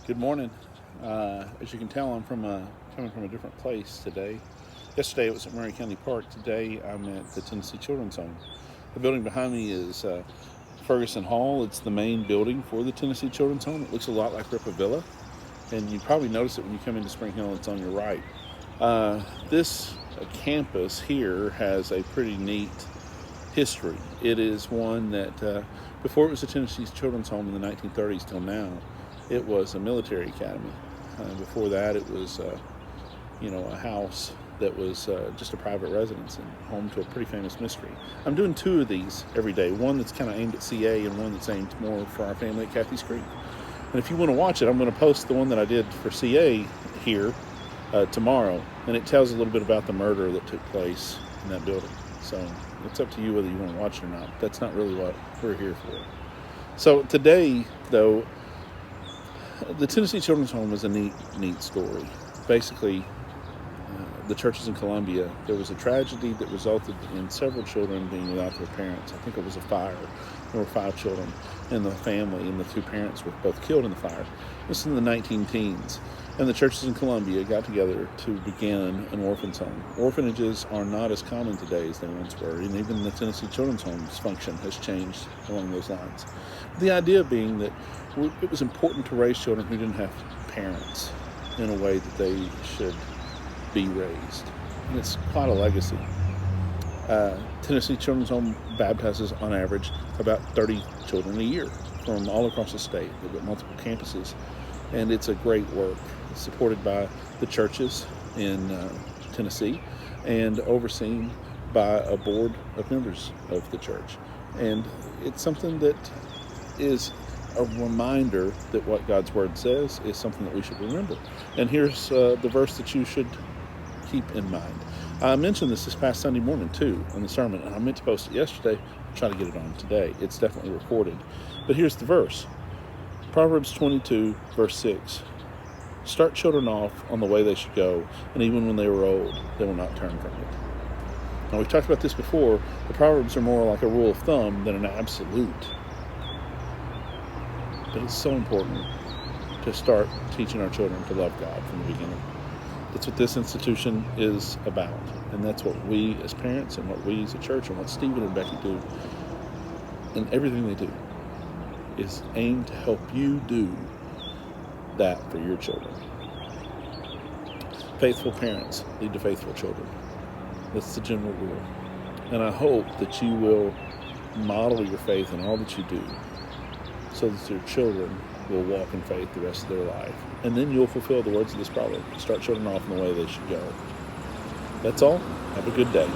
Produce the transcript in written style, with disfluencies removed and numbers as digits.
Good morning. As you can tell, I'm coming from a different place today. Yesterday it was at Murray County Park. Today I'm at the Tennessee Children's Home. The building behind me is Ferguson Hall. It's the main building for the Tennessee Children's Home. It looks a lot like Rippa Villa, and you probably notice it when you come into Spring Hill. It's on your right. This campus here has a pretty neat history. It is one that before it was the Tennessee Children's Home in the 1930s till now, it was a military academy. Before that, it was a house that was just a private residence and home to a pretty famous mystery. I'm doing two of these every day. One that's kind of aimed at CA and one that's aimed more for our family at Kathy's Creek. And if you want to watch it, I'm going to post the one that I did for CA here tomorrow, and it tells a little bit about the murder that took place in that building. So it's up to you whether you want to watch it or not. That's not really what we're here for. So today, though, the Tennessee Children's Home is a neat story. Basically, the churches in Columbia, there was a tragedy that resulted in several children being without their parents. I think it was a fire. There were 5 children in the family, and the 2 parents were both killed in the fire. This is in the 19-teens. And the churches in Columbia got together to begin an orphan's home. Orphanages are not as common today as they once were, and even the Tennessee Children's Home's function has changed along those lines. The idea being that it was important to raise children who didn't have parents in a way that they should be raised. And it's quite a legacy. Tennessee Children's Home baptizes, on average, about 30 children a year from all across the state. They've got multiple campuses, and it's a great work. It's supported by the churches in Tennessee and overseen by a board of members of the church. And it's something that is a reminder that what God's Word says is something that we should remember. And here's the verse that you should keep in mind. I mentioned this past Sunday morning, too, on the sermon, and I meant to post it yesterday. I'll try to get it on today. It's definitely recorded. But here's the verse. Proverbs 22, verse 6. Start children off on the way they should go, and even when they are old, they will not turn from it. Now, we've talked about this before. The Proverbs are more like a rule of thumb than an absolute. But it's so important to start teaching our children to love God from the beginning. That's what this institution is about. And that's what we as parents and what we as a church and what Stephen and Becky do and everything they do is aimed to help you do that for your children. Faithful parents lead to faithful children. That's the general rule. And I hope that you will model your faith in all that you do so that your children will walk in faith the rest of their life. And then you'll fulfill the words of this proverb. Start children off in the way they should go. That's all. Have a good day.